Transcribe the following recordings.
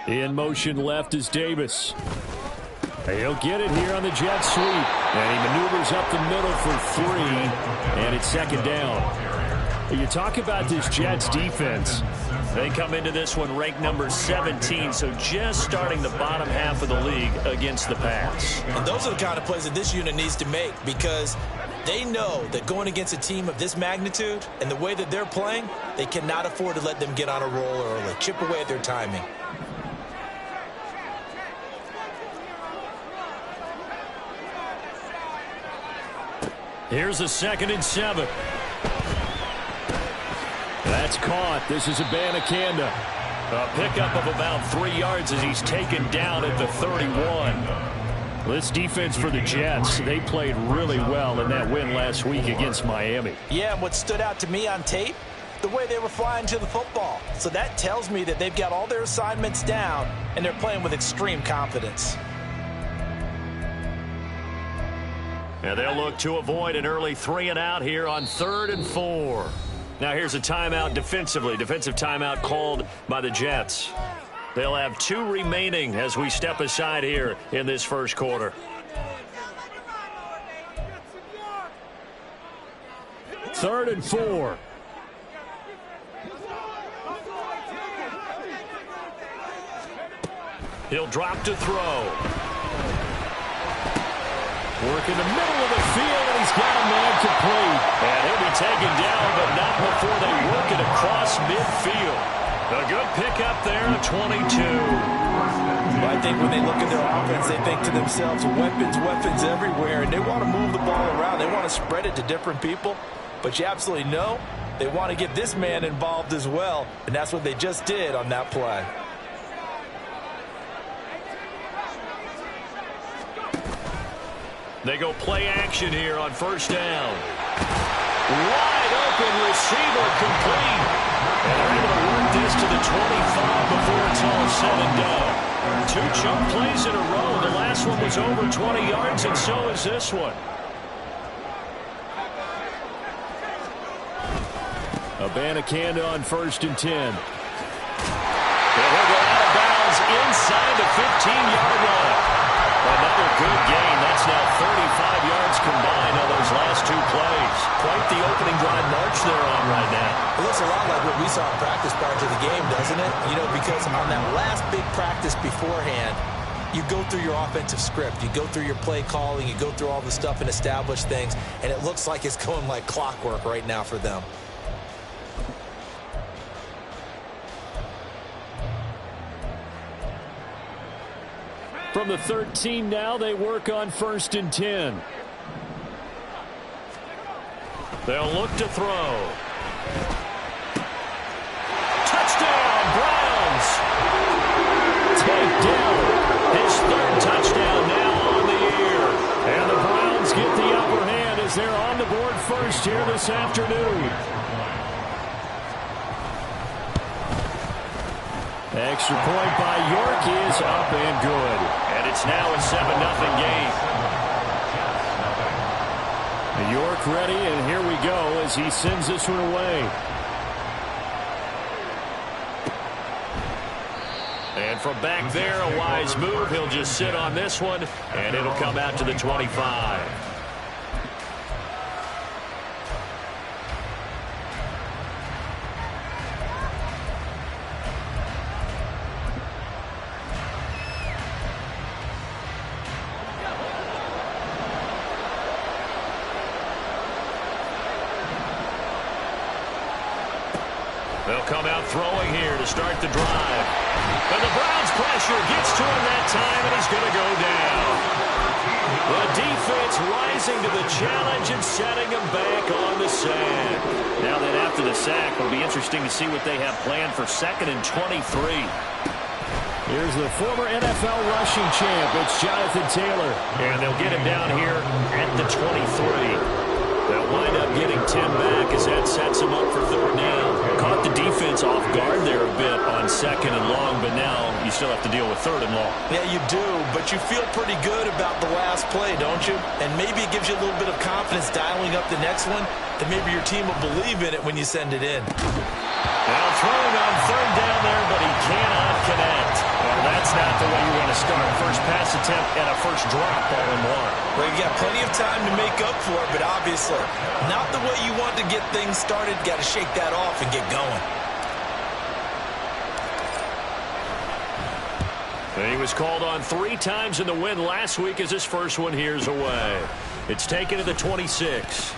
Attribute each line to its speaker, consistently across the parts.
Speaker 1: In motion left is Davis. He'll get it here on the jet sweep. And he maneuvers up the middle for 3. And it's second down. You talk about this Jets defense.
Speaker 2: They come into this one ranked number 17, so just starting the bottom half of the league against the pass.
Speaker 3: And those are the kind of plays that this unit needs to make, because they know that going against a team of this magnitude and the way that they're playing, they cannot afford to let them get on a roll early. Chip away at their timing.
Speaker 2: Here's a 2nd and 7.
Speaker 1: That's caught. This is Abanikanda.
Speaker 2: A pickup of about 3 yards as he's taken down at the 31.
Speaker 1: This defense for the Jets, they played really well in that win last week against Miami.
Speaker 3: Yeah, and what stood out to me on tape, the way they were flying to the football. So that tells me that they've got all their assignments down, and they're playing with extreme confidence.
Speaker 2: And they'll look to avoid an early 3 and out here on 3rd and 4. Now here's a timeout defensively. Defensive timeout called by the Jets. They'll have 2 remaining as we step aside here in this first quarter.
Speaker 1: Third and 4.
Speaker 2: He'll drop to throw.
Speaker 1: Work in the middle of the field, and he's got a man complete.
Speaker 2: And he'll be taken down, but not before they work it across midfield. A good pickup there at 22.
Speaker 3: Well, I think when they look at their offense, they think to themselves, weapons everywhere, and they want to move the ball around. They want to spread it to different people, but you absolutely know they want to get this man involved as well, and that's what they just did on that play.
Speaker 2: They go play action here on first down. Wide open receiver complete. And they're able to work this to the 25 before it's all said and done. 2 chunk plays in a row. The last one was over 20 yards, and so is this one.
Speaker 1: Abanikanda on 1st and 10.
Speaker 2: He'll go out of bounds inside the 15-yard line. Another good gain. That's now 35 yards combined on those last 2 plays. Quite the opening drive march they're on right now.
Speaker 3: It looks a lot like what we saw in practice prior to the game, doesn't it? You know, because on that last big practice beforehand, you go through your offensive script. You go through your play calling. You go through all the stuff and establish things. And it looks like it's going like clockwork right now for them.
Speaker 1: From the 13 now, they work on 1st and 10.
Speaker 2: They'll look to throw. Touchdown, Browns!
Speaker 1: Takedown.
Speaker 2: His 3rd touchdown now on the year.
Speaker 1: And the Browns get the upper hand as they're on the board first here this afternoon. Extra point by York is up and good.
Speaker 2: And it's now a 7-0 game.
Speaker 1: York ready, and here we go as he sends this one away.
Speaker 2: And from back there, a wise move. He'll just sit on this one, and it'll come out to the 25. They'll come out throwing here to start the drive. And the Browns pressure gets to him that time, and he's going to go down. The defense rising to the challenge and setting him back on the sack. Now that after the sack, it'll be interesting to see what they have planned for 2nd and 23.
Speaker 1: Here's the former NFL rushing champ. It's Jonathan Taylor.
Speaker 2: And they'll get him down here at the 23. They'll wind up getting 10 back as that sets him up for 3rd down. Caught the defense off guard there a bit on 2nd and long, but now you still have to deal with 3rd and long.
Speaker 3: Yeah, you do, but you feel pretty good about the last play, don't you? And maybe it gives you a little bit of confidence dialing up the next one, that maybe your team will believe in it when you send it in.
Speaker 2: Now throwing on 3rd down there, but he cannot connect. And attempt and a first drop all in one.
Speaker 3: Well, you got plenty of time to make up for it, but obviously not the way you want to get things started. Got to shake that off and get going.
Speaker 2: And he was called on 3 times in the win last week as his first one here's away. It's taken to the 26.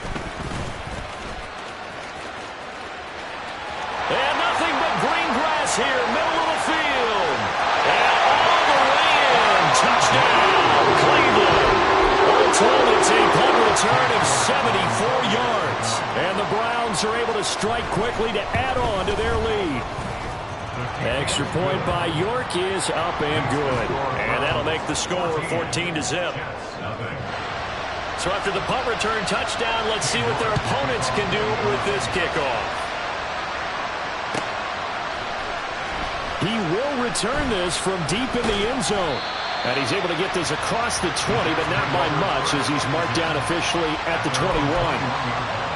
Speaker 2: And nothing but green grass here, middle of the field. And all the way in. Touchdown, Cleveland. All told, it's a punt return of 74 yards. And the Browns are able to strike quickly to add on to their lead. Extra point by York is up and good. And that'll make the score 14-0. So after the punt return touchdown, let's see what their opponents can do with this kickoff.
Speaker 1: He will return this from deep in the end zone. And he's able to get this across the 20, but not by much as he's marked down officially at the 21.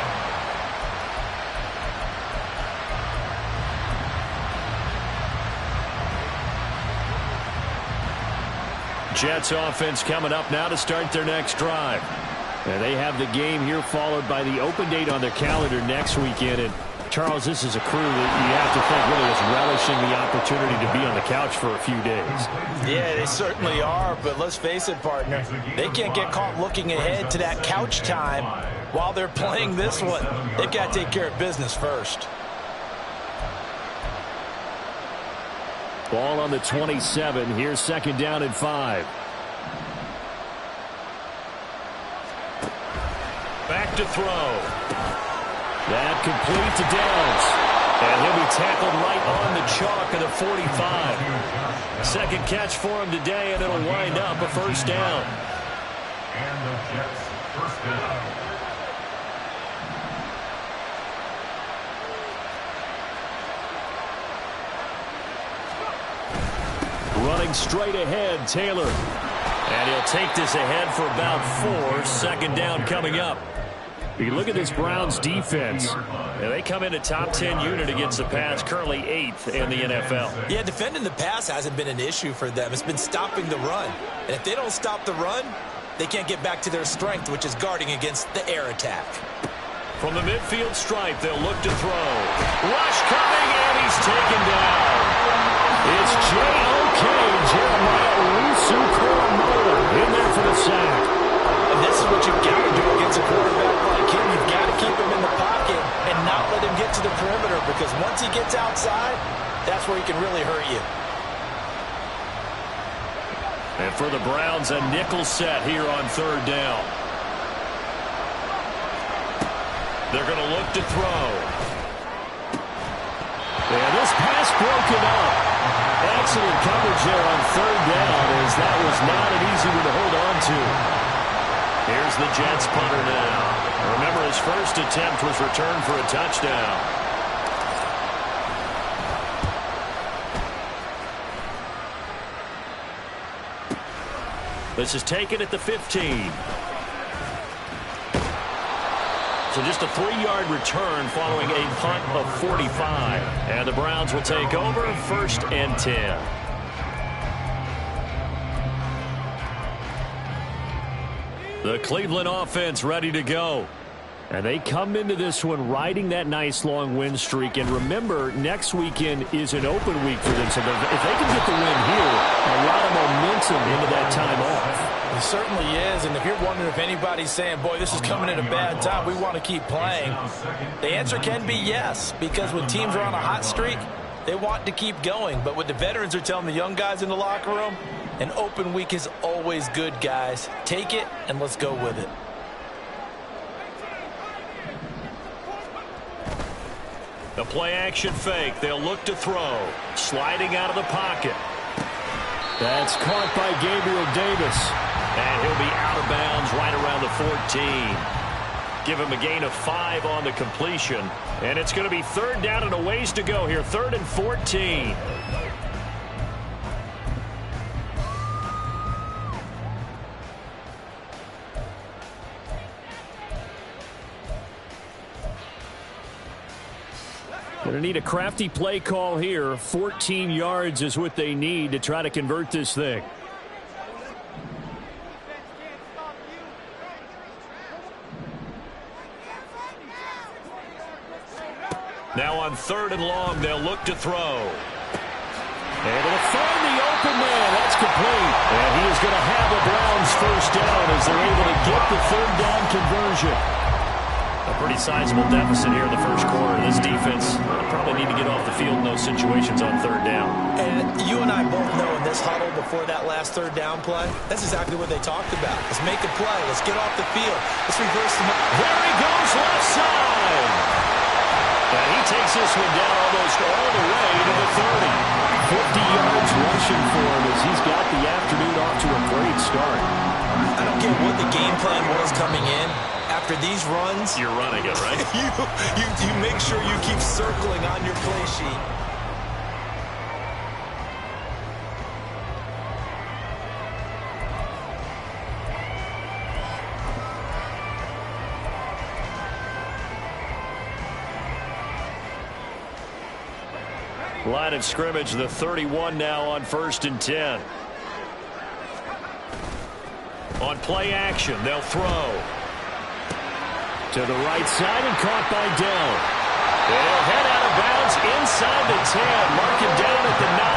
Speaker 1: Jets offense coming up now to start their next drive. And they have the game here followed by the open date on their calendar next weekend. And Charles, this is a crew that you have to think really is relishing the opportunity to be on the couch for a few days.
Speaker 3: Yeah, they certainly are, but let's face it, partner. They can't get caught looking ahead to that couch time while they're playing this one. They've got to take care of business first.
Speaker 1: Ball on the 27. Here's second down and 5.
Speaker 2: Back to throw.
Speaker 1: That complete to Downs.
Speaker 2: And he'll be tackled right on the chalk of the 45. Second catch for him today, and it'll wind up a first down.
Speaker 4: And the Jets first down.
Speaker 1: Running straight ahead, Taylor.
Speaker 2: And he'll take this ahead for about 4. Second down coming up.
Speaker 1: You look at this Browns defense.
Speaker 2: And they come in a top 10 unit against the pass, currently 8th in the NFL.
Speaker 3: Yeah, defending the pass hasn't been an issue for them. It's been stopping the run. And if they don't stop the run, they can't get back to their strength, which is guarding against the air attack.
Speaker 2: From the midfield stripe, they'll look to throw. Rush coming, and he's taken down.
Speaker 1: It's J.O.K. Jeremiah Owusu-Koramoah in there for the sack.
Speaker 3: And this is what you've got to do against a quarterback like him. You've got to keep him in the pocket and not let him get to the perimeter, because once he gets outside, that's where he can really hurt you.
Speaker 2: And for the Browns, a nickel set here on third down. They're going to look to throw.
Speaker 1: And this pass broken up. Excellent coverage there on third down, as that was not an easy one to hold on to.
Speaker 2: Here's the Jets punter now. Remember, his first attempt was returned for a touchdown. This is taken at the 15. So just a 3-yard return following a punt of 45. And the Browns will take over, 1st and 10. The Cleveland offense ready to go.
Speaker 1: And they come into this one riding that nice long win streak. And remember, next weekend is an open week for them. So if they can get the win here, a lot of momentum into that time off.
Speaker 3: It certainly is, and if you're wondering if anybody's saying, boy, this is coming at a bad time, we want to keep playing, the answer can be yes, because when teams are on a hot streak, they want to keep going. But what the veterans are telling the young guys in the locker room, an open week is always good, guys. Take it, and let's go with it.
Speaker 2: The play-action fake. They'll look to throw. Sliding out of the pocket.
Speaker 1: That's caught by Gabriel Davis.
Speaker 2: And he'll be out of bounds right around the 14. Give him a gain of 5 on the completion. And it's going to be third down and a ways to go here. 3rd and 14.
Speaker 1: Going to need a crafty play call here. 14 yards is what they need to try to convert this thing.
Speaker 2: Now on 3rd and long, they'll look to throw.
Speaker 1: Able to find the open man. That's complete. And he is going to have the Browns first down as they're able to get the 3rd down conversion.
Speaker 2: A pretty sizable deficit here in the first quarter. This defense will probably need to get off the field in those situations on 3rd down.
Speaker 3: And you and I both know in this huddle before that last 3rd down play, that's exactly what they talked about. Let's make a play. Let's get off the field. Let's reverse the...
Speaker 2: There he goes, left side. And he takes this one down almost all the way to the 30.
Speaker 1: 50 yards rushing for him as he's got the afternoon off to a great start.
Speaker 3: I don't care what the game plan was coming in. After these runs,
Speaker 2: you're running it, right?
Speaker 3: you make sure you keep circling on your play sheet.
Speaker 2: Line of scrimmage, the 31 now on 1st and 10. On play action, they'll throw.
Speaker 1: To the right side and caught by Dell.
Speaker 2: They'll head out of bounds inside the 10. Mark him down at the 9.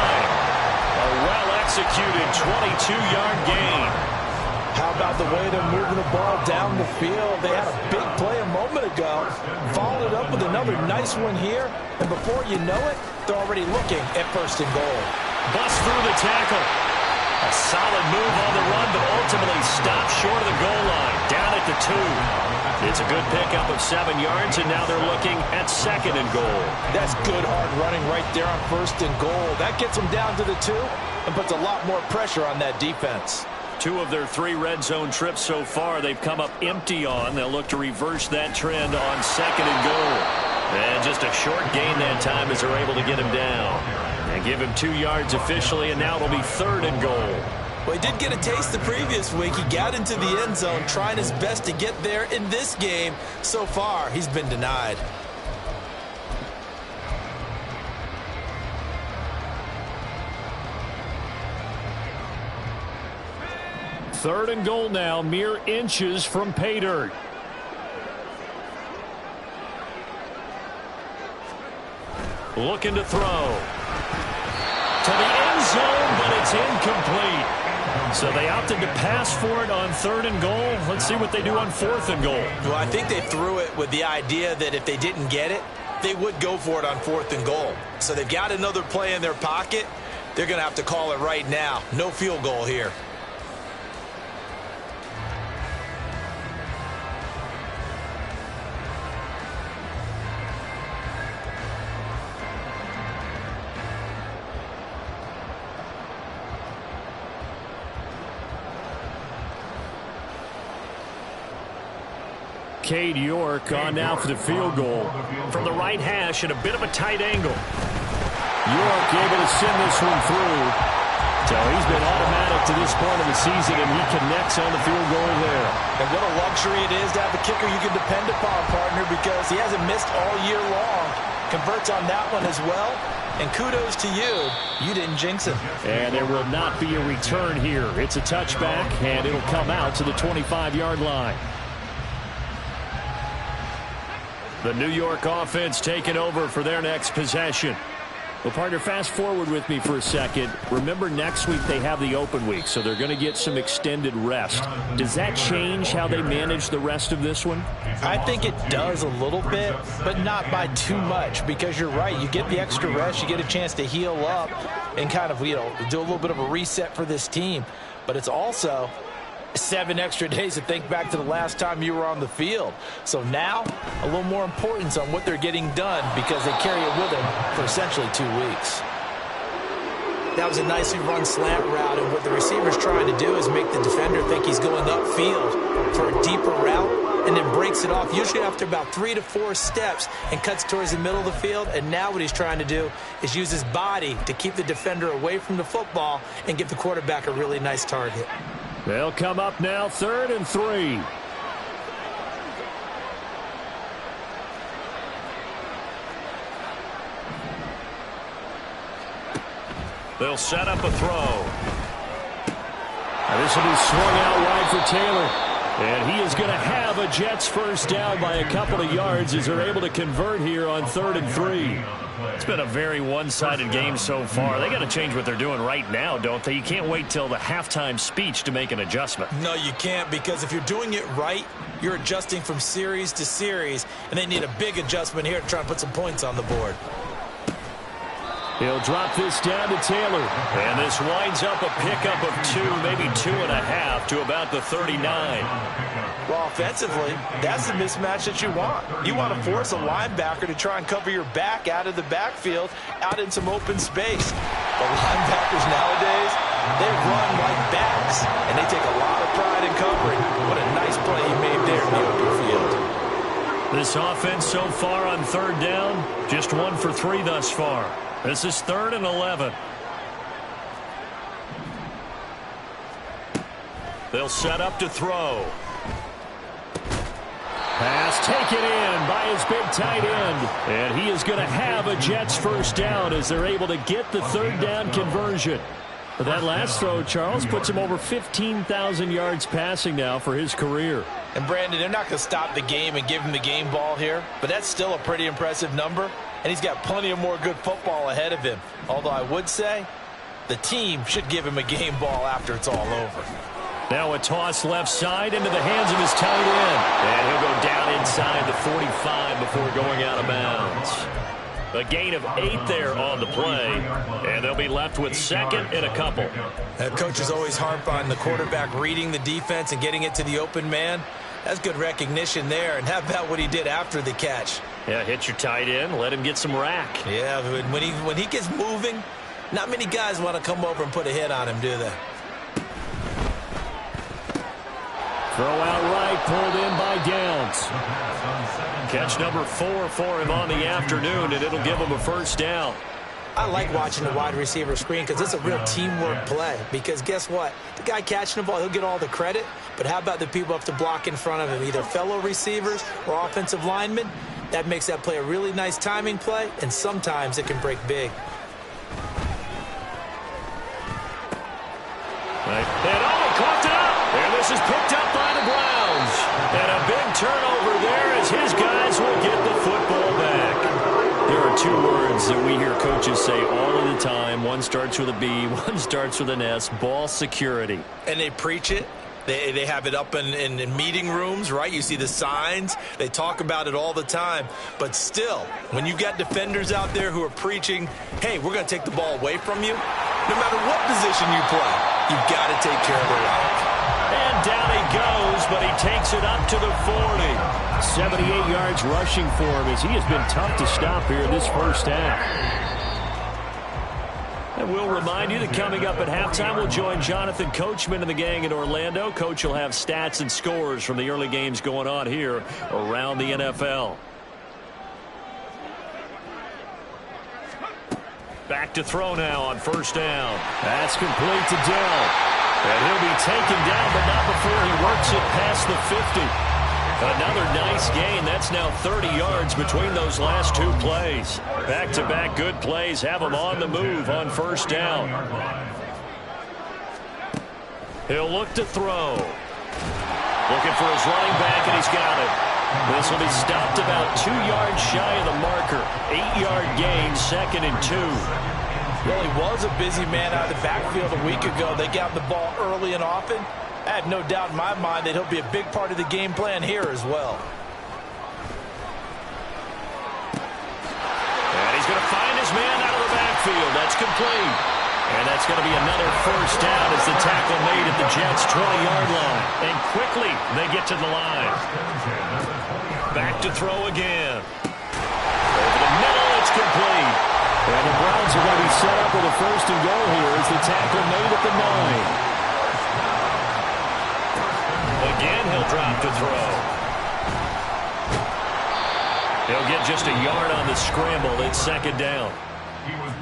Speaker 2: A well-executed 22-yard gain.
Speaker 3: How about the way they're moving the ball down the field? They had a big play a moment ago. Followed it up with another nice one here. And before you know it, they're already looking at 1st and goal.
Speaker 2: Bust through the tackle. A solid move on the run, but ultimately stopped short of the goal line. Down at the 2. It's a good pickup of 7 yards, and now they're looking at 2nd and goal.
Speaker 3: That's good hard running right there on 1st and goal. That gets them down to the 2 and puts a lot more pressure on that defense.
Speaker 2: 2 of their 3 red zone trips so far they've come up empty on. They'll look to reverse that trend on 2nd and goal. And just a short gain that time as they're able to get him down. And give him 2 yards officially, and now it'll be 3rd and goal.
Speaker 3: Well, he did get a taste the previous week. He got into the end zone, trying his best to get there in this game. So far, he's been denied.
Speaker 1: Third and goal now, mere inches from pay dirt.
Speaker 2: Looking to throw. To the end zone, but it's incomplete. So they opted to pass for it on 3rd and goal. Let's see what they do on 4th and goal.
Speaker 3: Well, I think they threw it with the idea that if they didn't get it, they would go for it on 4th and goal. So they've got another play in their pocket. They're going to have to call it right now. No field goal here.
Speaker 1: Cade York on now for the field goal.
Speaker 2: From the right hash at a bit of a tight angle.
Speaker 1: York able to send this one through. So he's been automatic to this point of the season, and he connects on the field goal there.
Speaker 3: And what a luxury it is to have a kicker you can depend upon, partner, because he hasn't missed all year long. Converts on that one as well. And kudos to you. You didn't jinx him.
Speaker 1: And there will not be a return here. It's a touchback, and it'll come out to the 25-yard line.
Speaker 2: The New York offense taking over for their next possession.
Speaker 1: Well, partner, fast forward with me for a second. Remember, next week they have the open week, so they're going to get some extended rest. Does that change how they manage the rest of this one?
Speaker 3: I think it does a little bit, but not by too much, because you're right. You get the extra rest. You get a chance to heal up and kind of, do a little bit of a reset for this team. But it's also 7 extra days to think back to the last time you were on the field. So now, a little more importance on what they're getting done because they carry it with them for essentially 2 weeks. That was a nicely run slant route, and what the receiver's trying to do is make the defender think he's going upfield for a deeper route and then breaks it off, usually after about 3 to 4 steps, and cuts towards the middle of the field. And now what he's trying to do is use his body to keep the defender away from the football and give the quarterback a really nice target.
Speaker 1: They'll come up now, 3rd and 3.
Speaker 2: They'll set up a throw.
Speaker 1: Now this will be swung out wide for Taylor. And he is going to have a Jets first down by a couple of yards as they're able to convert here on 3rd and 3.
Speaker 2: It's been a very one-sided game so far. They got to change what they're doing right now, don't they? You can't wait till the halftime speech to make an adjustment.
Speaker 3: No, you can't, because if you're doing it right, you're adjusting from series to series, and they need a big adjustment here to try and put some points on the board.
Speaker 1: He'll drop this down to Taylor.
Speaker 2: And this winds up a pickup of 2, maybe 2.5 to about the 39.
Speaker 3: Well, offensively, that's the mismatch that you want. You want to force a linebacker to try and cover your back out of the backfield, out in some open space. The linebackers nowadays, they run like backs, and they take a lot of pride in covering. What a nice play he made there in the open field.
Speaker 2: This offense so far on 3rd down, just 1 for 3 thus far. This is 3rd and 11. They'll set up to throw.
Speaker 1: Pass taken in by his big tight end. And he is going to have a Jets first down as they're able to get the 3rd down conversion. But that last throw, Charles, puts him over 15,000 yards passing now for his career.
Speaker 3: And, Brandon, they're not going to stop the game and give him the game ball here, but that's still a pretty impressive number, and he's got plenty of more good football ahead of him. Although I would say the team should give him a game ball after it's all over.
Speaker 2: Now a toss left side into the hands of his tight end. And he'll go down inside the 45 before going out of bounds. A gain of 8 there on the play, and they'll be left with 2nd and a couple.
Speaker 3: Coaches always harp on the quarterback reading the defense and getting it to the open man. That's good recognition there. And how about what he did after the catch?
Speaker 2: Yeah, hit your tight end, let him get some rack.
Speaker 3: Yeah, when he gets moving, not many guys want to come over and put a hit on him, do they?
Speaker 1: Throw out right, pulled in by Downs.
Speaker 2: Catch number 4 for him on the afternoon, and it'll give him a first down.
Speaker 3: I like watching the wide receiver screen because it's a real teamwork play. Because guess what? The guy catching the ball, he'll get all the credit. But how about the people up to block in front of him, either fellow receivers or offensive linemen? That makes that play a really nice timing play, and sometimes it can break big.
Speaker 2: And coughed it up. And this is picked up by the Browns. And a big turnover there as his guys will get the football back.
Speaker 1: There are 2 words that we hear coaches say all of the time. One starts with a B, one starts with an S, ball security.
Speaker 3: And they preach it. They have it up in meeting rooms, right? You see the signs. They talk about it all the time. But still, when you've got defenders out there who are preaching, hey, we're going to take the ball away from you, no matter what position you play, you've got to take care of the rock.
Speaker 2: And down he goes, but he takes it up to the 40.
Speaker 1: 78 yards rushing for him as he has been tough to stop here in this first half. And we'll remind you that coming up at halftime, we'll join Jonathan Coachman and the gang in Orlando. Coach will have stats and scores from the early games going on here around the NFL. Back to throw now on first down. That's complete to Dell.
Speaker 2: And he'll be taken down, but not before he works it past the 50. Another nice gain. That's now 30 yards between those last 2 plays. Back-to-back good plays have him on the move on first down. He'll look to throw. Looking for his running back, and he's got it. This will be stopped about 2 yards shy of the marker. 8-yard gain, 2nd and 2.
Speaker 3: Well, he was a busy man out of the backfield a week ago. They got the ball early and often. I have no doubt in my mind that he'll be a big part of the game plan here as well.
Speaker 2: And he's going to find his man out of the backfield. That's complete. And that's going to be another first down as the tackle made at the Jets' 20-yard line. And quickly they get to the line. Back to throw again. Over the middle, it's complete.
Speaker 1: And the Browns are going to be set up with a first and goal here as the tackle made at the 9.
Speaker 2: Again, he'll drop to throw. He'll get just a yard on the scramble. It's 2nd down.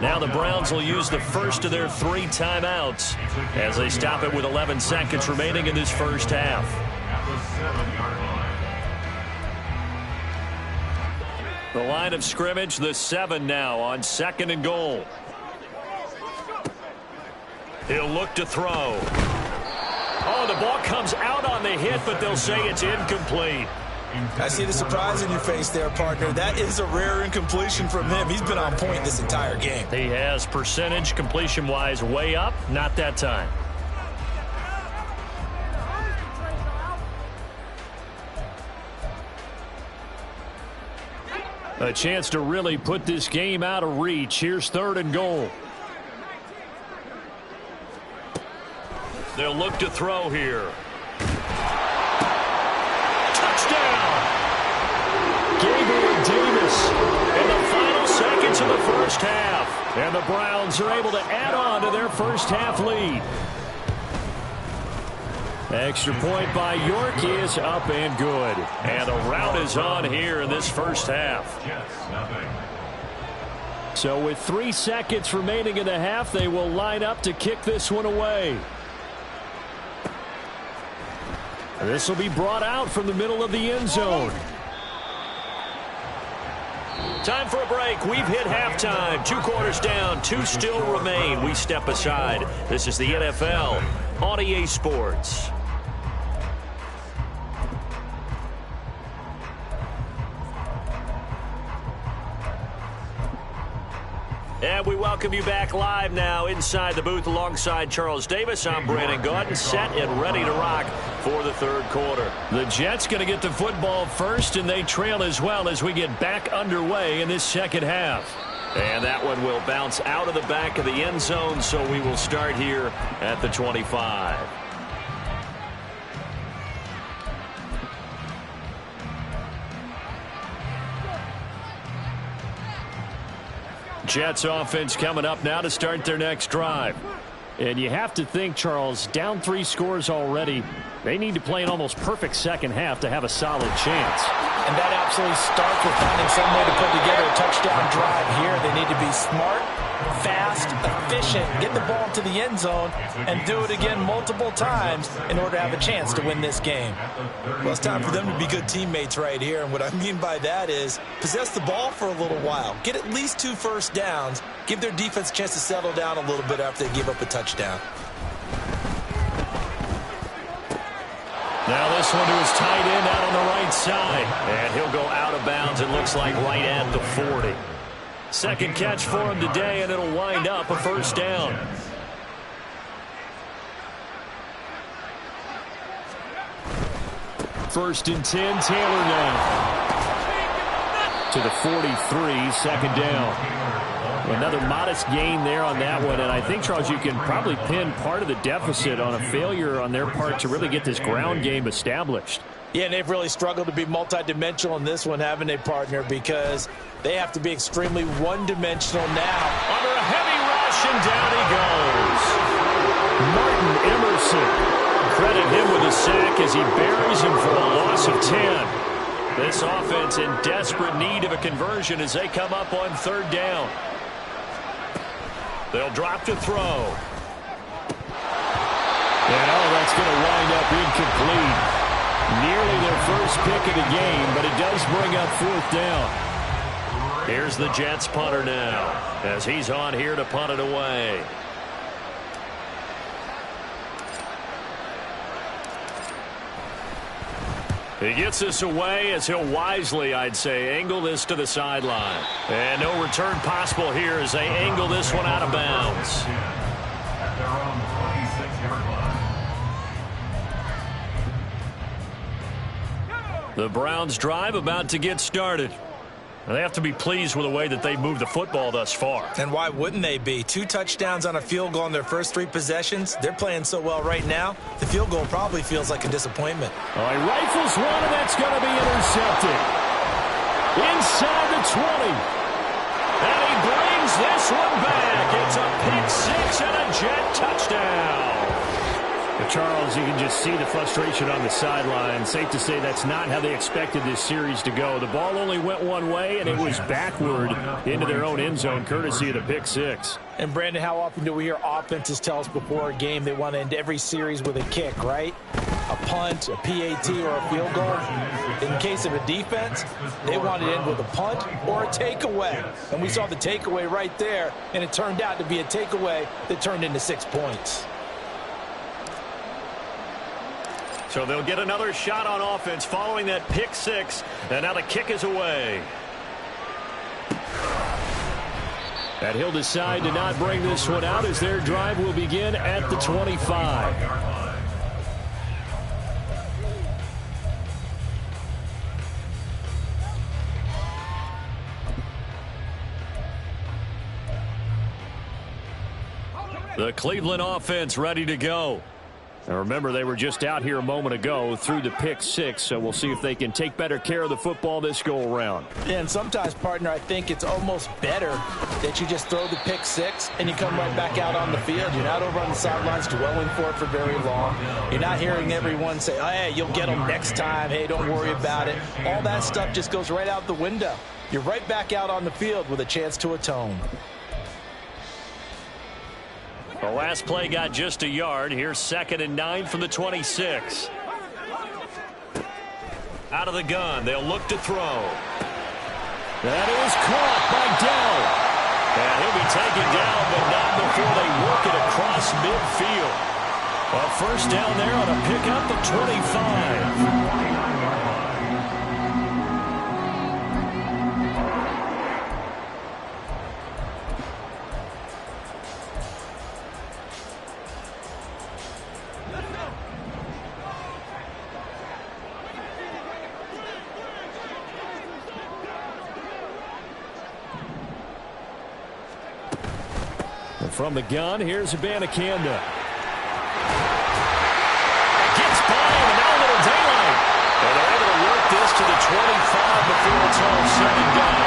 Speaker 2: Now the Browns will use the first of their 3 timeouts as they stop it with 11 seconds remaining in this first half. The line of scrimmage, the 7 now on 2nd and goal. He'll look to throw. Oh, the ball comes out on the hit, but they'll say it's incomplete.
Speaker 3: I see the surprise in your face there, partner. That is a rare incompletion from him. He's been on point this entire game.
Speaker 2: He has percentage completion-wise way up, not that time.
Speaker 1: A chance to really put this game out of reach. Here's 3rd and goal.
Speaker 2: They'll look to throw here. Touchdown!
Speaker 1: Gabriel Davis
Speaker 2: In the final seconds of the first half.
Speaker 1: and the Browns are able to add on to their first half lead. Extra point by York is up and good.
Speaker 2: And the rout is on here in this first half.
Speaker 1: So with 3 seconds remaining in the half, they will line up to kick this one away. This will be brought out from the middle of the end zone.
Speaker 2: Time for a break. We've hit halftime. 2 quarters down. 2 still remain. We step aside. This is the NFL on EA Sports. And we welcome you back live now inside the booth alongside Charles Davis. I'm Brandon Gaudin, set and ready to rock for the 3rd quarter.
Speaker 1: The Jets going to get the football first, and they trail as well as we get back underway in this second half.
Speaker 2: And that one will bounce out of the back of the end zone, so we will start here at the 25.
Speaker 1: Jets offense coming up now to start their next drive. And you have to think, Charles, down 3 scores already. They need to play an almost perfect second half to have a solid chance.
Speaker 3: And that absolutely starts with finding some way to put together a touchdown drive here. They need to be smart, fast, efficient, get the ball to the end zone, and do it again multiple times in order to have a chance to win this game. Well, it's time for them to be good teammates right here. And what I mean by that is possess the ball for a little while. Get at least 2 first downs. Give their defense a chance to settle down a little bit after they give up a touchdown.
Speaker 1: Now this one to his tight end out on the right side.
Speaker 2: And he'll go out of bounds, it looks like, right at the 40.
Speaker 1: Second catch for him today, and it'll wind up a first down. First and 10, Taylor now. To the 43, second down. Another modest gain there on that one, and I think, Charles, you can probably pin part of the deficit on a failure on their part to really get this ground game established.
Speaker 3: Yeah, and they've really struggled to be multidimensional in this one, haven't they, partner? Because they have to be extremely one-dimensional now.
Speaker 2: Under a heavy rush, and down he goes.
Speaker 1: Martin Emerson.
Speaker 2: Credit him with a sack as he buries him for a loss of 10. This offense in desperate need of a conversion as they come up on 3rd down. They'll drop to throw.
Speaker 1: And that's going to wind up incomplete. Nearly their first pick of the game, but it does bring up 4th down.
Speaker 2: Here's the Jets punter now as he's on here to punt it away. He gets this away as he'll wisely, I'd say, angle this to the sideline. And no return possible here as they angle this one out of bounds.
Speaker 4: At their own 26-yard line.
Speaker 2: The Browns drive about to get started. They have to be pleased with the way that they moved the football thus far.
Speaker 3: And why wouldn't they be? 2 touchdowns on a field goal in their first 3 possessions. They're playing so well right now, the field goal probably feels like a disappointment.
Speaker 1: All right, rifles one, and that's going to be intercepted. Inside the 20.
Speaker 2: And he brings this one back. It's a pick 6 and a Jet touchdown.
Speaker 1: Charles, you can just see the frustration on the sideline. Safe to say that's not how they expected this series to go. The ball only went one way, and it was backward into their own end zone, courtesy of the pick 6.
Speaker 3: And, Brandon, how often do we hear offenses tell us before a game they want to end every series with a kick, right? A punt, a PAT, or a field goal. In case of a defense, they want to end with a punt or a takeaway. And we saw the takeaway right there, and it turned out to be a takeaway that turned into 6 points.
Speaker 2: So they'll get another shot on offense following that pick six. And now the kick is away.
Speaker 1: And he'll decide to not bring this one out as their drive will begin at the 25.
Speaker 2: The Cleveland offense ready to go.
Speaker 1: And remember, they were just out here a moment ago through the pick six, so we'll see if they can take better care of the football this go-around.
Speaker 3: Yeah, and sometimes, partner, I think it's almost better that you just throw the pick six and you come right back out on the field. You're not over on the sidelines dwelling for it for very long. You're not hearing everyone say, oh, hey, you'll get them next time. Hey, don't worry about it. All that stuff just goes right out the window. You're right back out on the field with a chance to atone.
Speaker 2: The last play got just a yard. Here's 2nd and 9 from the 26. Out of the gun. They'll look to throw.
Speaker 1: That is caught by Dell.
Speaker 2: And he'll be taken down, but not before they work it across midfield. A first down there on a pickup at 25.
Speaker 1: From the gun, here's Abanikanda.
Speaker 2: Gets by him, and now a little daylight. And they're able to work this to the 25 before it's all said and done.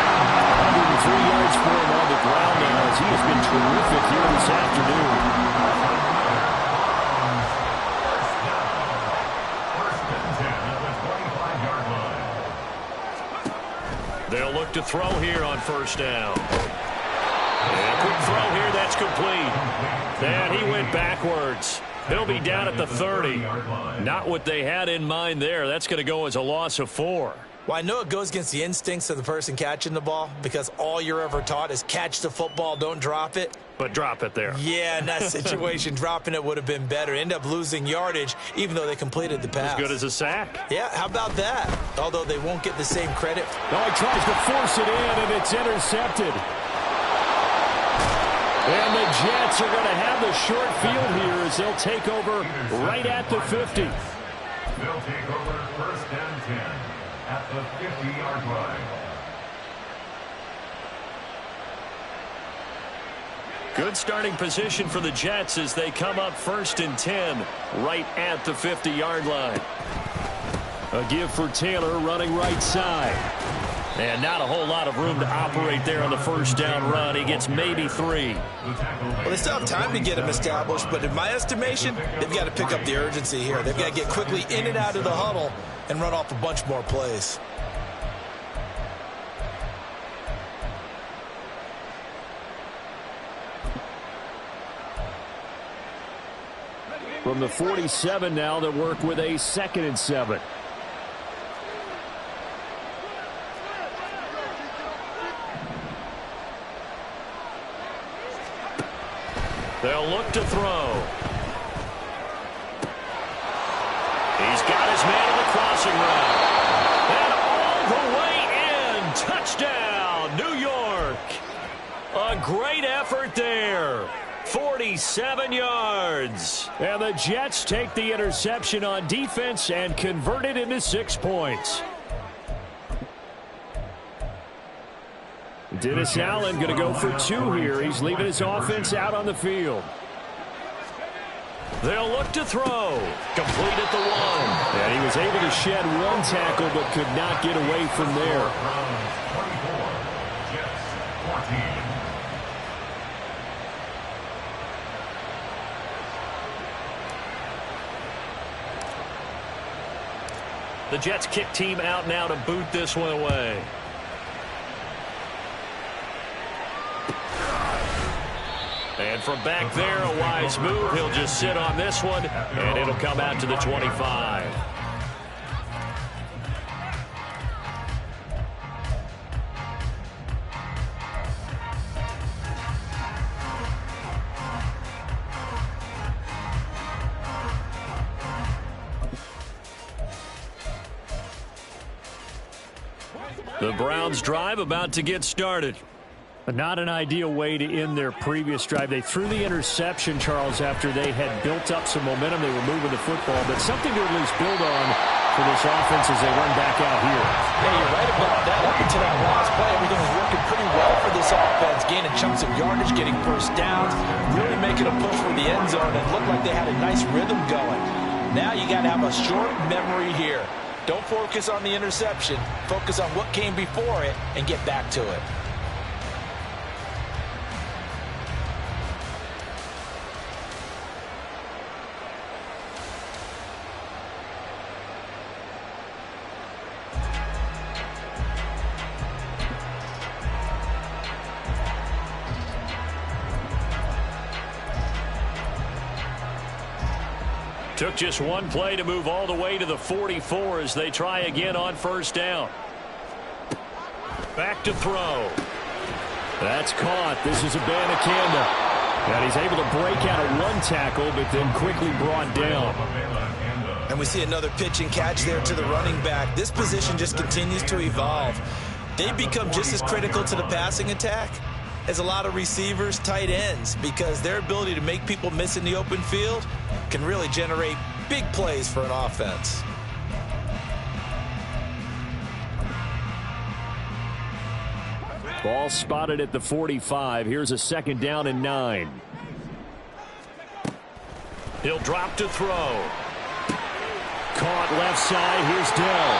Speaker 1: 103 yards for him on the ground now as he has been terrific here this afternoon.
Speaker 2: They'll look to throw here on first down. And a quick throw here, that's complete. And he went backwards. He'll be down at the 30. Not what they had in mind there. That's going to go as a loss of 4.
Speaker 3: Well, I know it goes against the instincts of the person catching the ball because all you're ever taught is catch the football, don't drop it.
Speaker 2: But drop it there.
Speaker 3: Yeah, in that situation, dropping it would have been better. End up losing yardage, even though they completed the pass.
Speaker 2: As good as a sack.
Speaker 3: Yeah, how about that? Although they won't get the same credit.
Speaker 1: No, he tries to force it in, and it's intercepted. And the Jets are going to have the short field here as they'll take over right at the 50.
Speaker 4: They'll take over 1st and 10 at the 50-yard line.
Speaker 2: Good starting position for the Jets as they come up 1st and 10 right at the 50-yard line.
Speaker 1: A give for Taylor running right side.
Speaker 2: And not a whole lot of room to operate there on the first down run. He gets maybe 3.
Speaker 3: Well, they still have time to get him established, but in my estimation, they've got to pick up the urgency here. They've got to get quickly in and out of the huddle and run off a bunch more plays.
Speaker 1: From the 47 now, they'll work with a 2nd and 7.
Speaker 2: They'll look to throw. He's got his man on the crossing route. And all the way in. Touchdown, New York. A great effort there. 47 yards.
Speaker 1: And the Jets take the interception on defense and convert it into 6 points. Dennis Allen going to go for 2 here. He's leaving his offense out on the field.
Speaker 2: They'll look to throw. Complete at the 1.
Speaker 1: And he was able to shed 1 tackle but could not get away from there.
Speaker 2: The Jets kick team out now to boot this one away. And from back there, a wise move. He'll just sit on this one, and it'll come out to the 25. The Browns drive about to get started.
Speaker 1: Not an ideal way to end their previous drive. They threw the interception, Charles, after they had built up some momentum. They were moving the football, but something to at least build on for this offense as they run back out here.
Speaker 3: Yeah, you're right about that. Up until that last play, everything was working pretty well for this offense, gaining chunks of yardage, getting first downs, really making a push for the end zone, and looked like they had a nice rhythm going. Now you got to have a short memory here. Don't focus on the interception. Focus on what came before it and get back to it.
Speaker 2: Took just one play to move all the way to the 44 as they try again on first down. Back to throw.
Speaker 1: That's caught. This is Abanikanda. And he's able to break out of one tackle, but then quickly brought down.
Speaker 3: And we see another pitch and catch there to the running back. This position just continues to evolve. They become just as critical to the passing attack as a lot of receivers, tight ends, because their ability to make people miss in the open field can really generate big plays for an offense.
Speaker 1: Ball spotted at the 45. Here's a second down and 9.
Speaker 2: He'll drop to throw.
Speaker 1: Caught left side. Here's Dell.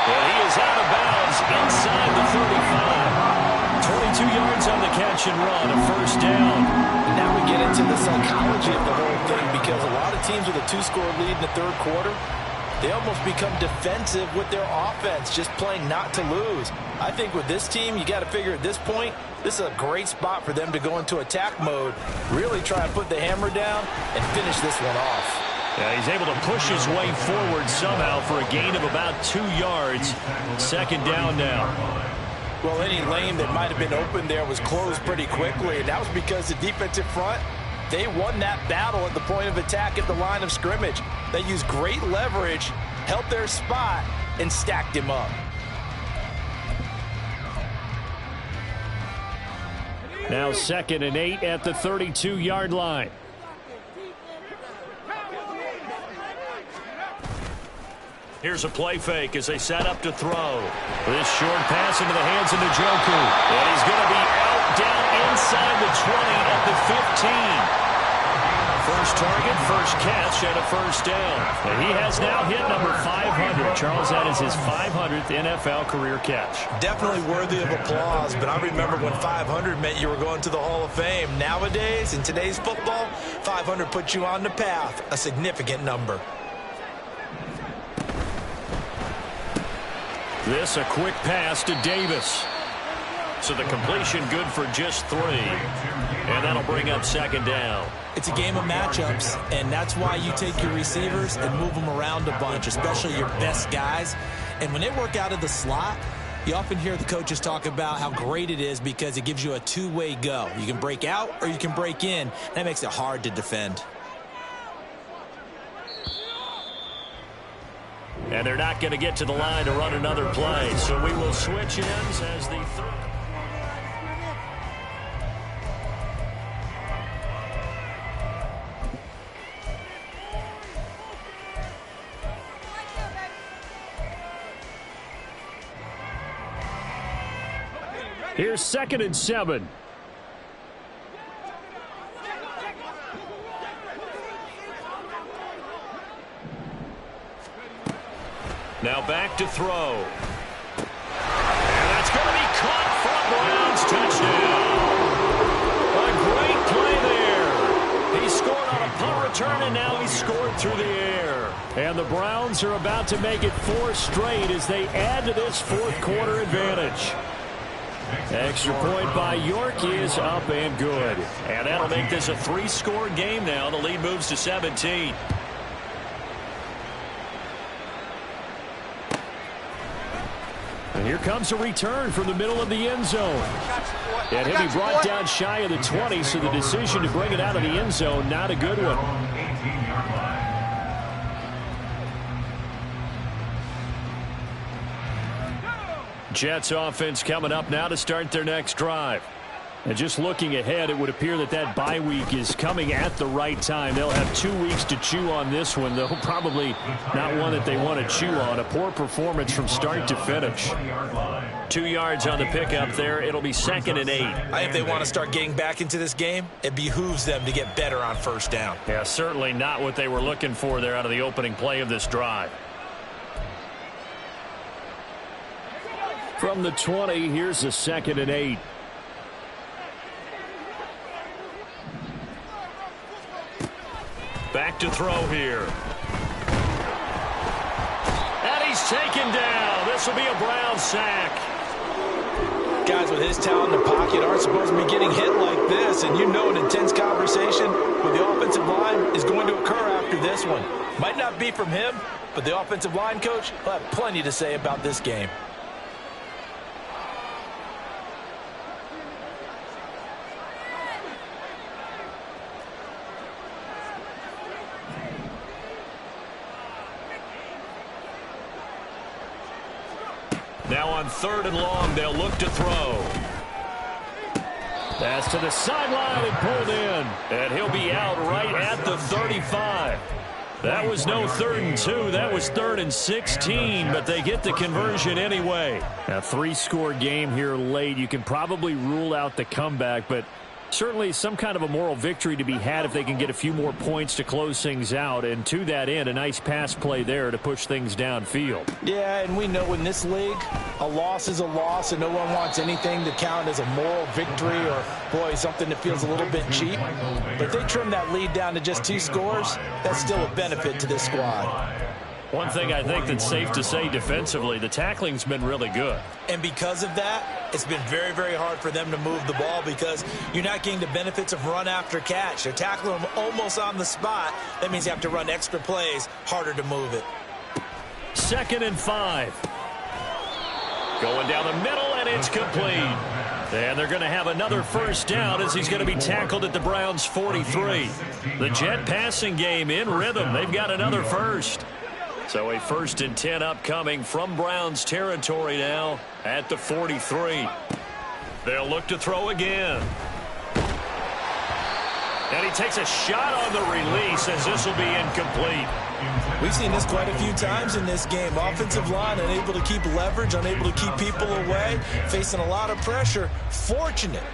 Speaker 2: And he is out of bounds inside the 35. 22 yards on the catch and run, a first down.
Speaker 3: Now we get into the psychology of the whole thing, because a lot of teams with a 2-score lead in the third quarter, they almost become defensive with their offense, just playing not to lose. I think with this team, you got to figure at this point, this is a great spot for them to go into attack mode, really try and put the hammer down and finish this one off.
Speaker 2: Yeah, he's able to push his way forward somehow for a gain of about 2 yards. Second down now.
Speaker 3: Well, any lane that might have been open there was closed pretty quickly, and that was because the defensive front, they won that battle at the point of attack at the line of scrimmage. They used great leverage, held their spot, and stacked him up.
Speaker 1: Now 2nd and 8 at the 32-yard line.
Speaker 2: Here's a play fake as they set up to throw. This short pass into the hands of Njoku. And he's going to be out down inside the 20 at the 15. First target, first catch, and a first down. And he has now hit number 500. Charles, that is his 500th NFL career catch.
Speaker 3: Definitely worthy of applause, but I remember when 500 meant you were going to the Hall of Fame. Nowadays, in today's football, 500 puts you on the path, a significant number.
Speaker 2: This a quick pass to Davis. So the completion good for just 3. And that'll bring up second down.
Speaker 3: It's a game of matchups, and that's why you take your receivers and move them around a bunch, especially your best guys. And when they work out of the slot, you often hear the coaches talk about how great it is because it gives you a two-way go. You can break out or you can break in. That makes it hard to defend.
Speaker 2: And they're not going to get to the line to run another play. So we will switch ends as the third.
Speaker 1: Here's 2nd and 7.
Speaker 2: Now back to throw. And that's going to be caught for a Browns touchdown. A great play there. He scored on a punt return, and now he scored through the air.
Speaker 1: And the Browns are about to make it 4 straight as they add to this fourth quarter advantage. Extra point by York is up and good.
Speaker 2: And that'll make this a 3-score game now. The lead moves to 17.
Speaker 1: And here comes a return from the middle of the end zone. And he'll be brought down shy of the 20, so the decision to bring it out of the end zone, not a good one. Jets offense coming up now to start their next drive. And just looking ahead, it would appear that that bye week is coming at the right time. They'll have 2 weeks to chew on this one, though probably not one that they want to chew on. A poor performance from start to finish. 2 yards on the pickup there. It'll be 2nd and 8.
Speaker 3: I think they want to start getting back into this game. It behooves them to get better on first down.
Speaker 1: Yeah, certainly not what they were looking for there out of the opening play of this drive. From the 20, here's a 2nd and 8. Back to throw here. And he's taken down. This will be a Brown sack.
Speaker 3: Guys with his talent in the pocket aren't supposed to be getting hit like this, and you know an intense conversation with the offensive line is going to occur after this one. Might not be from him, but the offensive line coach will have plenty to say about this game.
Speaker 1: Now on 3rd and long, they'll look to throw. Pass to the sideline and pulled in. And he'll be out right at the 35. That was no 3rd and 2. That was 3rd and 16, but they get the conversion anyway. A 3-score game here late. You can probably rule out the comeback, but certainly some kind of a moral victory to be had if they can get a few more points to close things out. And to that end, a nice pass play there to push things downfield.
Speaker 3: Yeah, and we know in this league, a loss is a loss, and no one wants anything to count as a moral victory or, boy, something that feels a little bit cheap. But if they trim that lead down to just 2 scores, that's still a benefit to this squad.
Speaker 1: One thing I think that's safe to say defensively, the tackling's been really good.
Speaker 3: And because of that, it's been very, very hard for them to move the ball because you're not getting the benefits of run after catch. They're tackling them almost on the spot. That means you have to run extra plays, harder to move it.
Speaker 1: 2nd and 5. Going down the middle, and it's complete. And they're going to have another first down as he's going to be tackled at the Browns' 43. The Jet passing game in rhythm. They've got another first. So a 1st and 10 upcoming from Browns territory now at the 43. They'll look to throw again. And he takes a shot on the release as this will be incomplete.
Speaker 3: We've seen this quite a few times in this game. Offensive line unable to keep leverage, unable to keep people away, facing a lot of pressure. Fortunate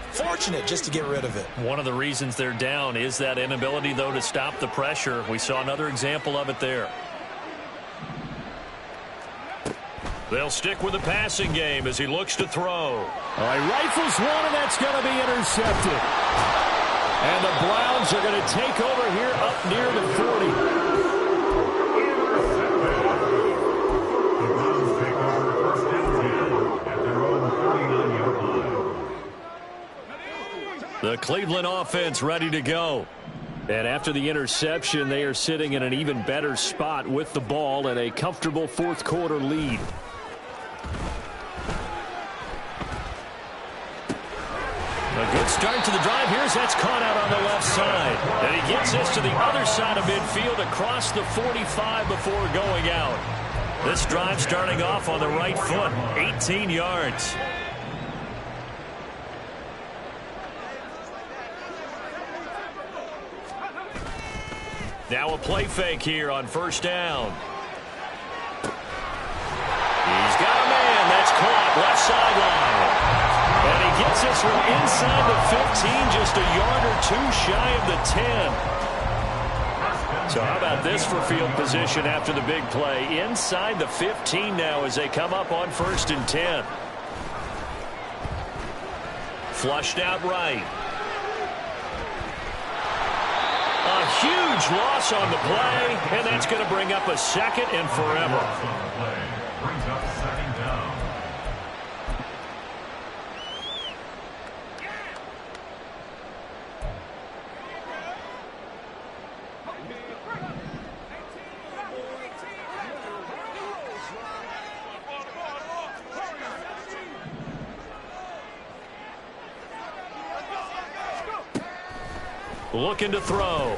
Speaker 3: just to get rid of it.
Speaker 1: One of the reasons they're down is that inability, though, to stop the pressure. We saw another example of it there. They'll stick with the passing game as he looks to throw. All right, rifles one, and that's going to be intercepted. And the Browns are going to take over here up near the 40. The Cleveland offense ready to go. And after the interception, they are sitting in an even better spot with the ball and a comfortable 4th quarter lead. A good start to the drive. That's caught out on the left side. And he gets this to the other side of midfield across the 45 before going out. This drive starting off on the right foot, 18 yards. Now a play fake here on 1st down. He's got a man. That's caught left sideline. And he gets this from inside the 15, just a yard or 2 shy of the 10. So how about this for field position after the big play? Inside the 15 now as they come up on 1st and 10. Flushed out right. A huge loss on the play, and that's going to bring up a 2nd and forever.
Speaker 4: Brings up 2nd down.
Speaker 1: Looking to throw.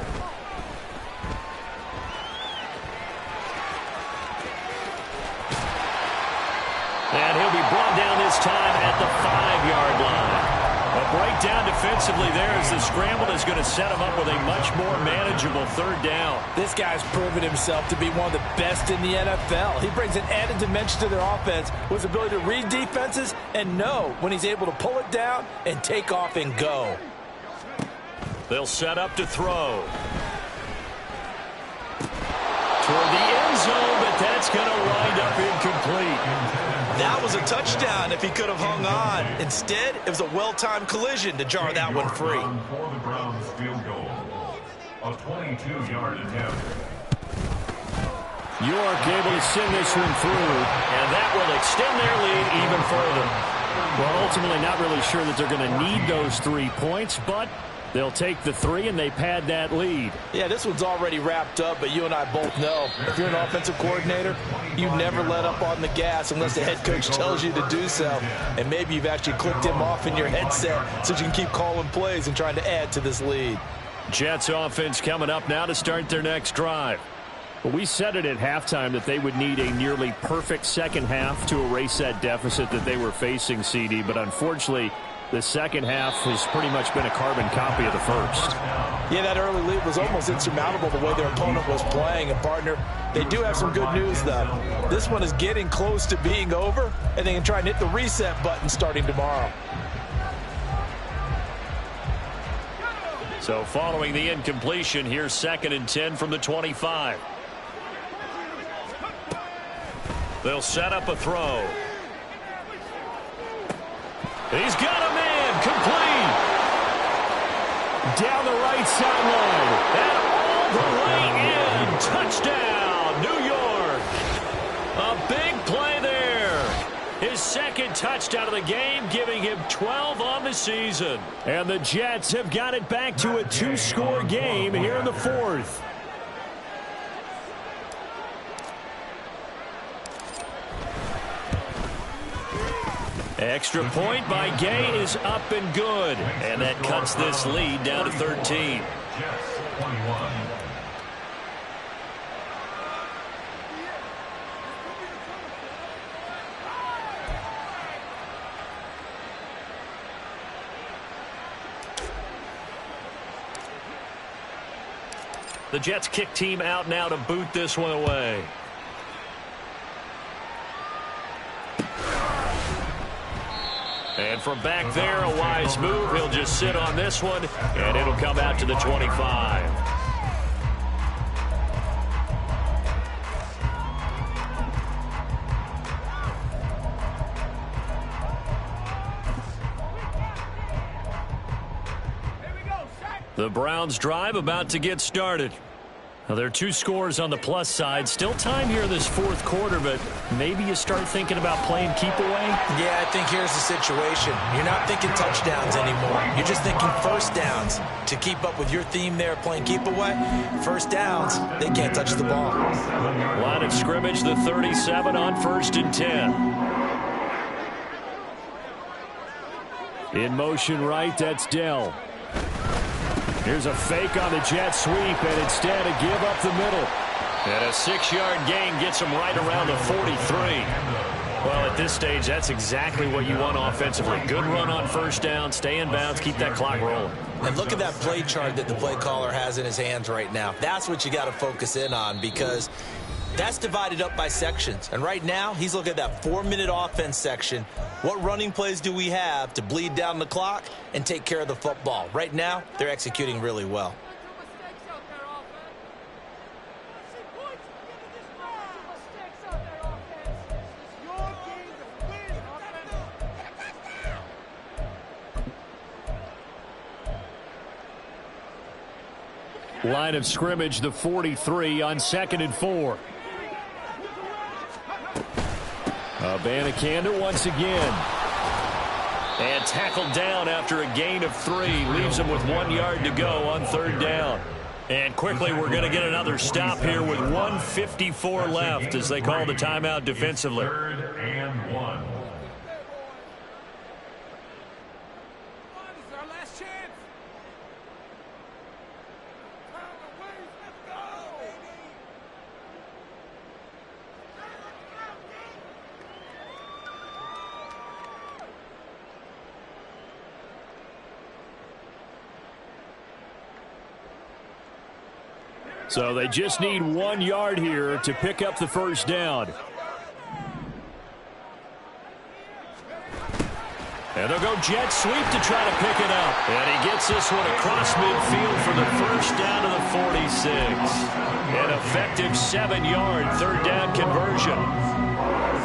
Speaker 1: And he'll be brought down
Speaker 2: defensively there as the scramble is going to set him up with a much more manageable third down.
Speaker 3: This guy's proven himself to be one of the best in the NFL. He brings an added dimension to their offense with his ability to read defenses and know when he's able to pull it down and take off and go.
Speaker 2: They'll set up to throw. Toward the end zone, but that's going to wind up incomplete.
Speaker 3: That was a touchdown if he could have hung on. Instead, it was a well-timed collision to jar that one free.
Speaker 4: For the Browns field goal, a 22-yard attempt.
Speaker 1: York able to send this one through,
Speaker 2: And that will extend their lead even further.
Speaker 1: well, ultimately not really sure that they're going to need those 3 points, but they'll take the 3 and they pad that lead.
Speaker 3: Yeah, this one's already wrapped up, but you and I both know if you're an offensive coordinator, you never let up on the gas unless the head coach tells you to do so. And maybe you've actually clicked him off in your headset so you can keep calling plays and trying to add to this lead.
Speaker 2: Jets offense coming up now to start their next drive.
Speaker 1: Well, we said it at halftime that they would need a nearly perfect second half to erase that deficit that they were facing, CD, but unfortunately the second half has pretty much been a carbon copy of the first.
Speaker 3: Yeah, that early lead was almost insurmountable the way their opponent was playing. And, partner, they do have some good news, though. This one is getting close to being over, and they can try and hit the reset button starting tomorrow.
Speaker 2: So following the incompletion, here's 2nd and 10 from the 25. They'll set up a throw. He's got a man complete.
Speaker 1: Down the right sideline.
Speaker 2: And all the way in. Touchdown, New York. A big play there. His 2nd touchdown of the game, giving him 12 on the season.
Speaker 1: And the Jets have got it back to a 2-score game here in the 4th.
Speaker 2: Extra point by Gay is up and good. And that cuts this lead down to 13.
Speaker 4: Jets 21.
Speaker 2: The Jets kick team out now to boot this one away. And from back there, a wise move. He'll just sit on this one, and it'll come out to the 25. The Browns drive about to get started. Now, there are 2 scores on the plus side. Still time here in this 4th quarter, but maybe you start thinking about playing keep away?
Speaker 3: Yeah, I think here's the situation. You're not thinking touchdowns anymore. You're just thinking first downs. To keep up with your theme there, playing keep away, first downs, they can't touch the ball.
Speaker 2: Line of scrimmage, the 37 on 1st and 10.
Speaker 1: In motion right, that's Dell. Here's a fake on the jet sweep, and instead a give up the middle.
Speaker 2: And a 6-yard gain gets him right around the 43. Well, at this stage, that's exactly what you want offensively. Good run on first down, stay in bounds, keep that clock rolling.
Speaker 3: And look at that play chart that the play caller has in his hands right now. That's what you got to focus in on, because that's divided up by sections. And right now, he's looking at that 4-minute offense section. What running plays do we have to bleed down the clock and take care of the football? Right now, they're executing really well.
Speaker 1: Line of scrimmage, the 43 on 2nd and 4. Abanikanda once again.
Speaker 2: And tackled down after a gain of 3. Leaves him with 1 yard to go on 3rd down. And quickly, we're going to get another stop here with 1:54 left as they call the timeout defensively.
Speaker 4: 3rd and 1.
Speaker 1: So they just need 1 yard here to pick up the first down. And they'll go jet sweep to try to pick it up. And he gets this one across midfield for the first down to the 46. An effective 7-yard third down conversion.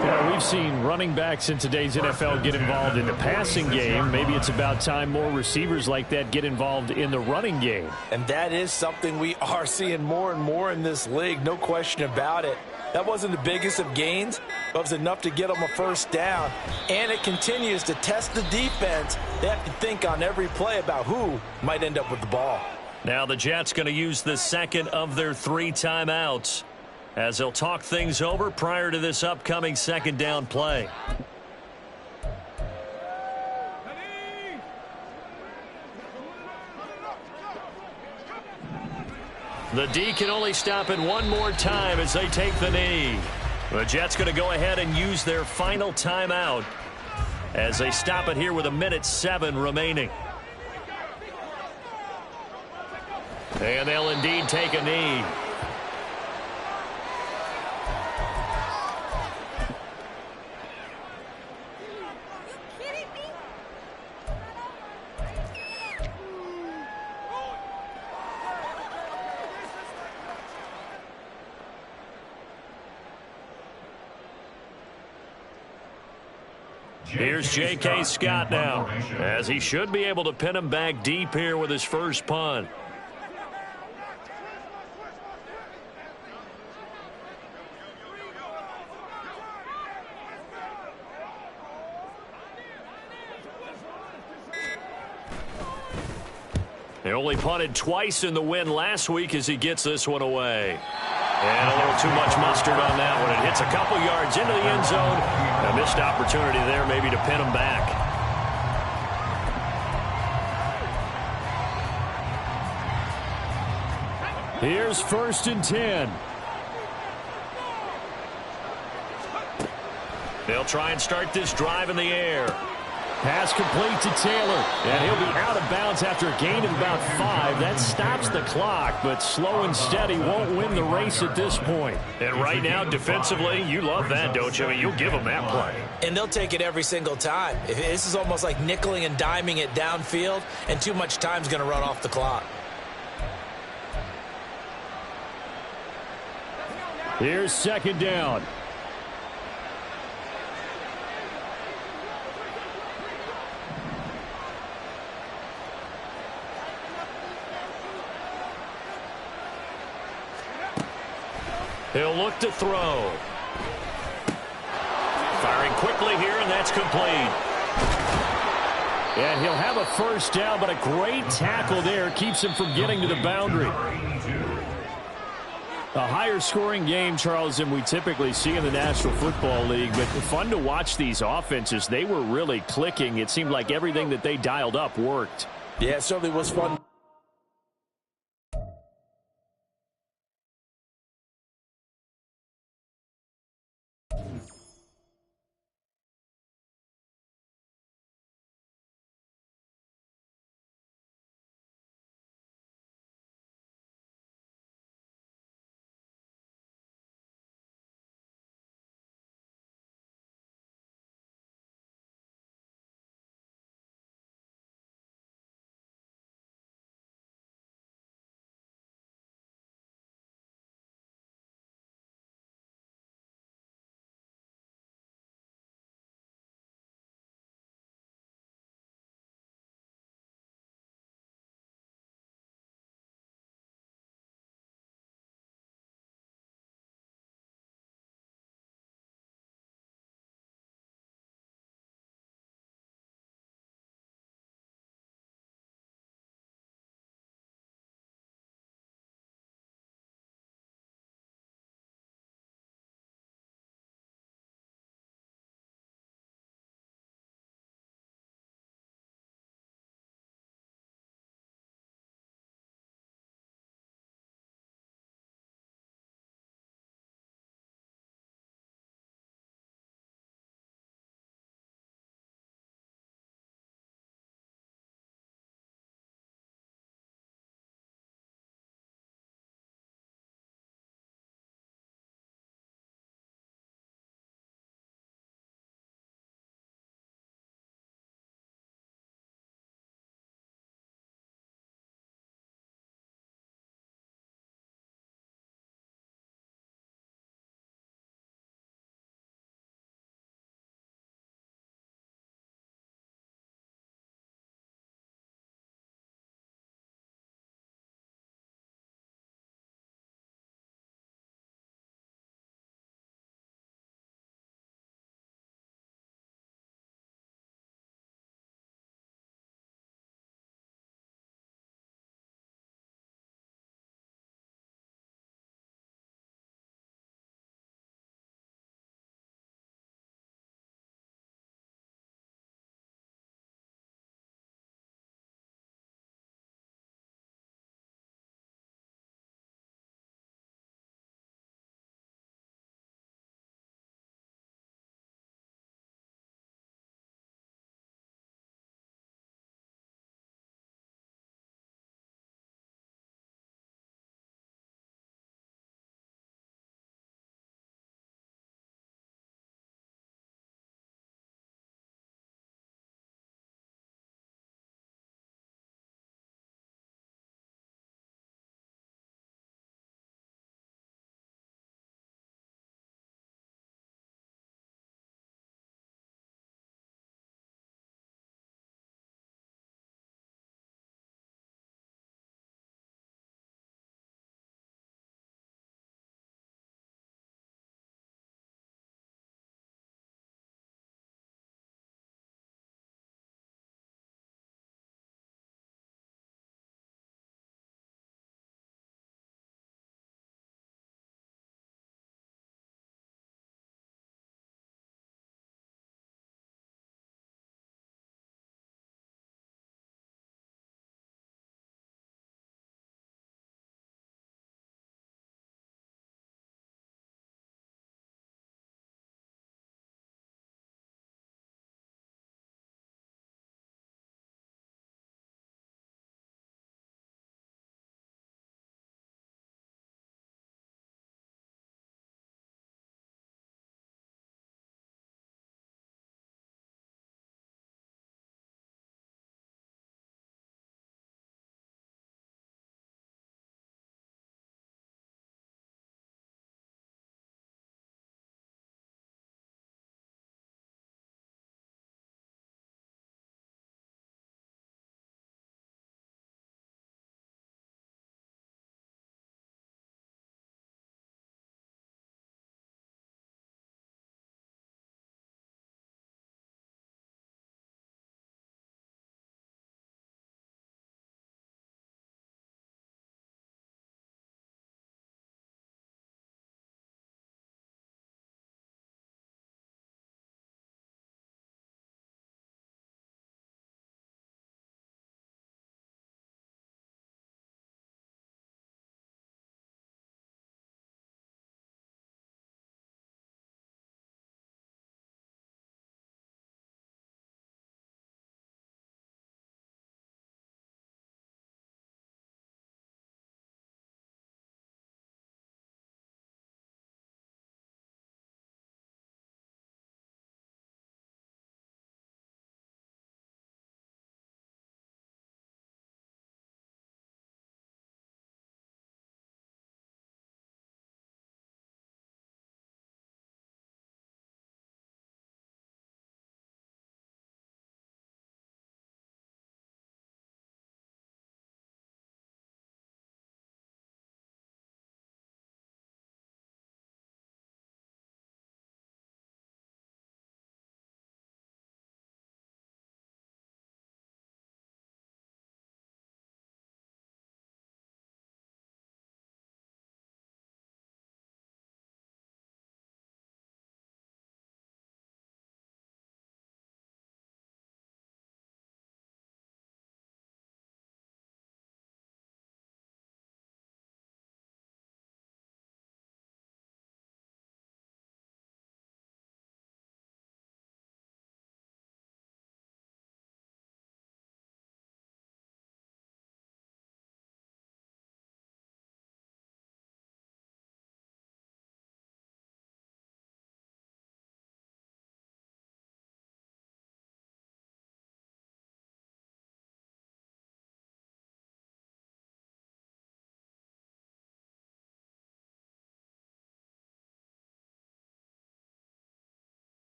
Speaker 2: Yeah, we've seen running backs in today's NFL get involved in the passing game. Maybe it's about time more receivers like that get involved in the running game.
Speaker 3: And that is something we are seeing more and more in this league, no question about it. That wasn't the biggest of gains, but it was enough to get them a first down. And it continues to test the defense. They have to think on every play about who might end up with the ball.
Speaker 2: Now the Jets going to use the second of their 3 timeouts as they'll talk things over prior to this upcoming second down play. The D can only stop it one more time as they take the knee. The Jets going to go ahead and use their final timeout as they stop it here with 1:07 remaining. And they'll indeed take a knee. Here's J.K. Scott now, as he should be able to pin him back deep here with his first punt. They only punted twice in the win last week as he gets this one away. And a little too much mustard on that one. It hits a couple yards into the end zone. A missed opportunity there maybe to pin him back.
Speaker 1: Here's 1st and 10.
Speaker 2: They'll try and start this drive in the air.
Speaker 1: Pass complete to Taylor. And he'll be out of bounds after a gain of about 5. That stops the clock, but slow and steady won't win the race at this point.
Speaker 2: And right now, defensively, you love that, don't you? I mean, you'll give them that play.
Speaker 3: And they'll take it every single time. This is almost like nickeling and diming it downfield, and too much time's going to run off the clock.
Speaker 1: Here's 2nd down.
Speaker 2: He'll look to throw. Firing quickly here, and that's complete.
Speaker 1: And he'll have a first down, but a great tackle there keeps him from getting to the boundary. A higher scoring game, Charles, than we typically see in the National Football League, but fun to watch these offenses. They were really clicking. It seemed like everything that they dialed up worked.
Speaker 3: Yeah, it certainly was fun.